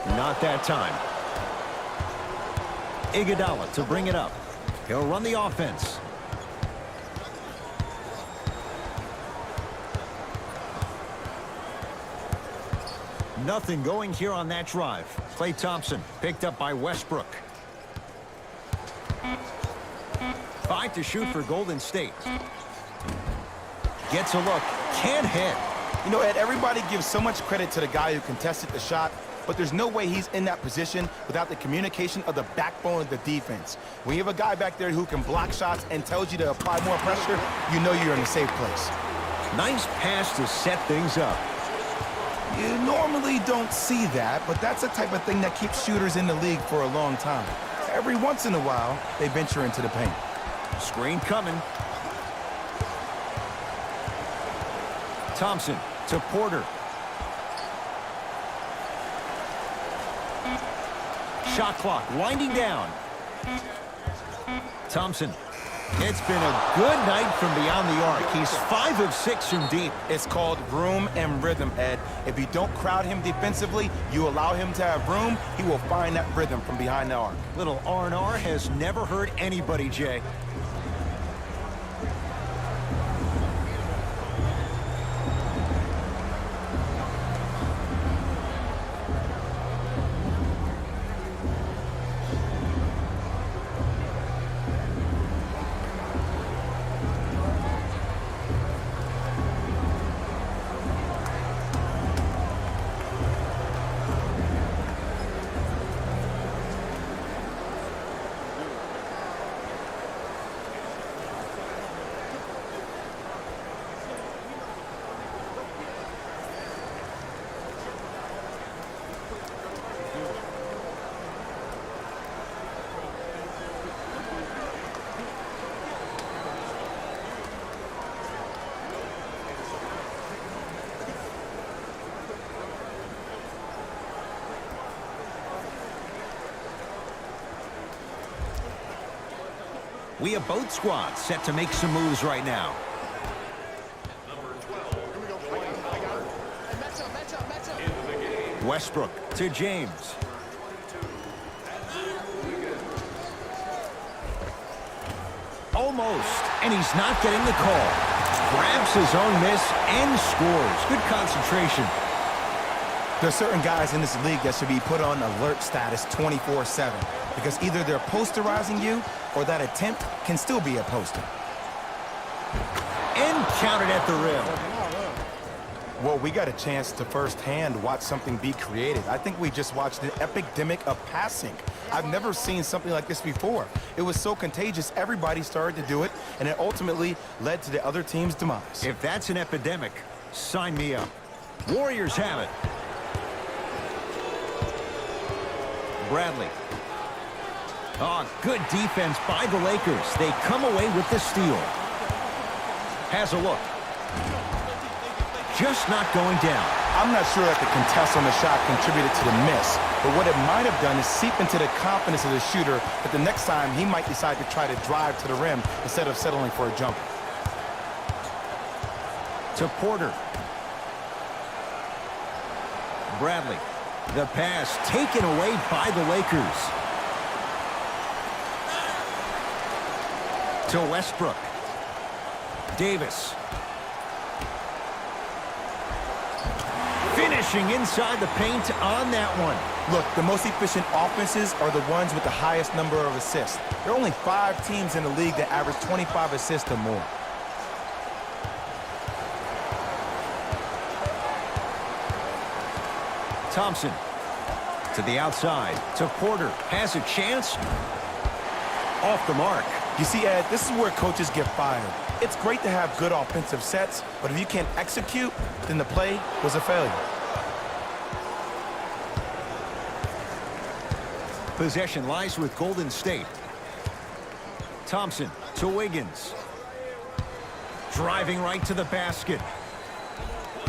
Not that time. Iguodala to bring it up. He'll run the offense. Nothing going here on that drive. Klay Thompson picked up by Westbrook. 5 to shoot for Golden State. Gets a look. Can't hit. You know, Ed, everybody gives so much credit to the guy who contested the shot, but there's no way he's in that position without the communication of the backbone of the defense. When you have a guy back there who can block shots and tells you to apply more pressure, you know you're in a safe place. Nice pass to set things up. You normally don't see that, but that's the type of thing that keeps shooters in the league for a long time. Every once in a while, they venture into the paint. Screen coming. Thompson to Porter. Shot clock winding down. Thompson. It's been a good night from beyond the arc. He's 5 of 6 from deep. It's called room and rhythm, Ed. If you don't crowd him defensively, you allow him to have room, he will find that rhythm from behind the arc. Little R&R has never hurt anybody, Jay. We have both squads set to make some moves right now. Westbrook to James. Almost, and he's not getting the call. Grabs his own miss and scores. Good concentration. There's certain guys in this league that should be put on alert status 24/7 because either they're posterizing you or that attempt can still be a poster. And counted at the rim. Well, we got a chance to firsthand watch something be created. I think we just watched an epidemic of passing. I've never seen something like this before. It was so contagious, everybody started to do it, and it ultimately led to the other team's demise. If that's an epidemic, sign me up. Warriors have it. Bradley. Oh, good defense by the Lakers. They come away with the steal. Has a look. Just not going down. I'm not sure that the contest on the shot contributed to the miss, but what it might have done is seep into the confidence of the shooter that the next time he might decide to try to drive to the rim instead of settling for a jumper. To Porter. Bradley. The pass taken away by the Lakers. To Westbrook. Davis. Finishing inside the paint on that one. Look, the most efficient offenses are the ones with the highest number of assists. There are only 5 teams in the league that average 25 assists or more. Thompson to the outside. To Porter. Has a chance. Off the mark. You see, Ed, this is where coaches get fired. It's great to have good offensive sets, but if you can't execute, then the play was a failure. Possession lies with Golden State. Thompson to Wiggins. Driving right to the basket.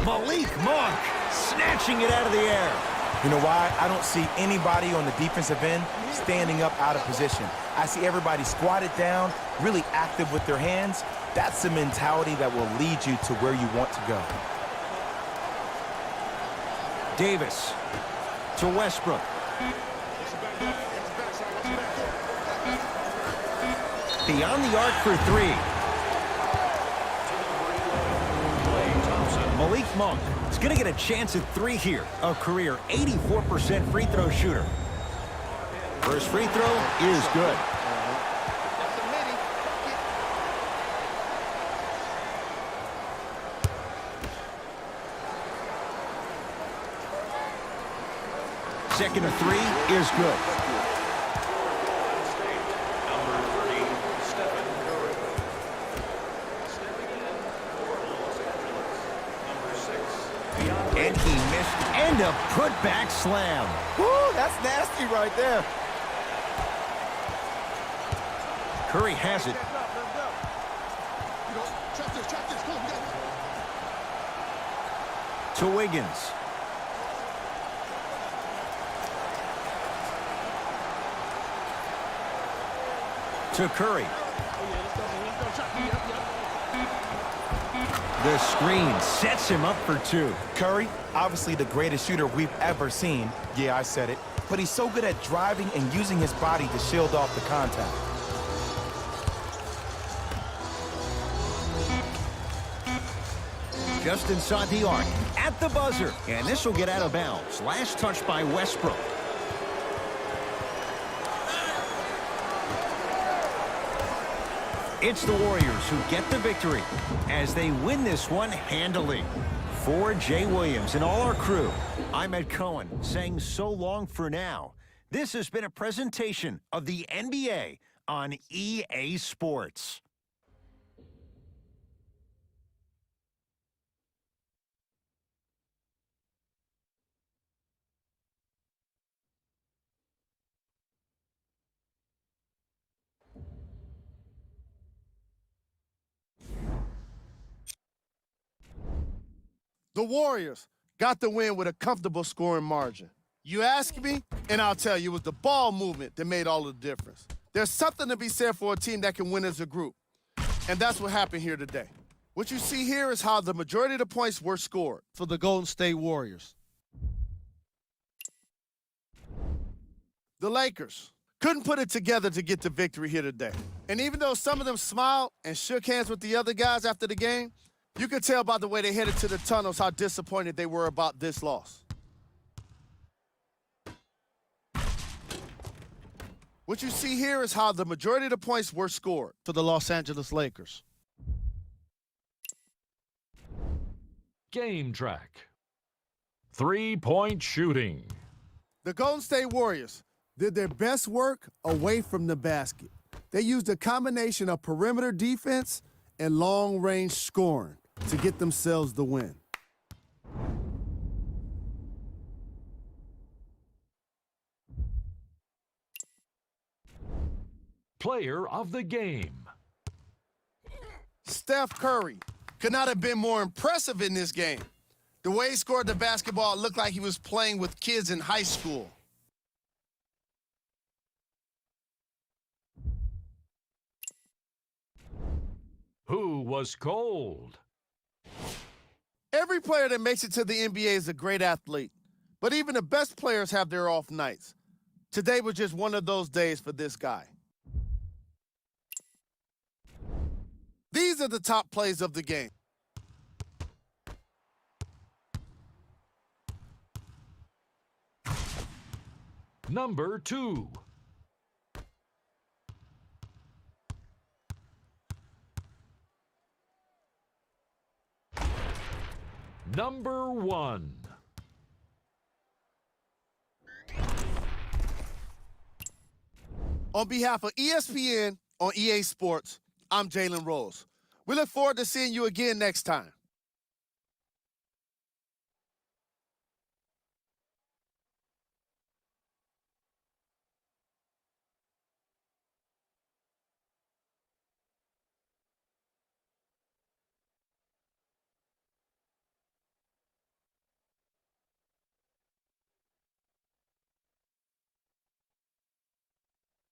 Malik Monk snatching it out of the air. You know why? I don't see anybody on the defensive end standing up out of position. I see everybody squatted down, really active with their hands. That's the mentality that will lead you to where you want to go. Davis to Westbrook. Beyond the arc for three. Malik Monk is going to get a chance at three here. A career 84% free throw shooter. First free throw is good. Second of three is good. And he missed, and a putback slam. Woo, that's nasty right there. Curry has it. To Wiggins. To Curry. The screen sets him up for two. Curry, obviously the greatest shooter we've ever seen. Yeah, I said it. But he's so good at driving and using his body to shield off the contact. Just inside the arc, at the buzzer. And this will get out of bounds. Last touch by Westbrook. It's the Warriors who get the victory as they win this one handily. For Jay Williams and all our crew, I'm Ed Cohen saying so long for now. This has been a presentation of the NBA on EA Sports. The Warriors got the win with a comfortable scoring margin. You ask me, and I'll tell you, it was the ball movement that made all the difference. There's something to be said for a team that can win as a group, and that's what happened here today. What you see here is how the majority of the points were scored for the Golden State Warriors. The Lakers couldn't put it together to get the victory here today. And even though some of them smiled and shook hands with the other guys after the game, you could tell by the way they headed to the tunnels how disappointed they were about this loss. What you see here is how the majority of the points were scored for the Los Angeles Lakers. Game track. 3-point shooting. The Golden State Warriors did their best work away from the basket. They used a combination of perimeter defense and long-range scoring to get themselves the win. Player of the game. Steph Curry could not have been more impressive in this game. The way he scored the basketball looked like he was playing with kids in high school. Who was cold? Every player that makes it to the NBA is a great athlete, but even the best players have their off nights. Today was just one of those days for this guy. These are the top plays of the game. Number 2. Number 1. On behalf of ESPN on EA Sports, I'm Jalen Rose. We look forward to seeing you again next time.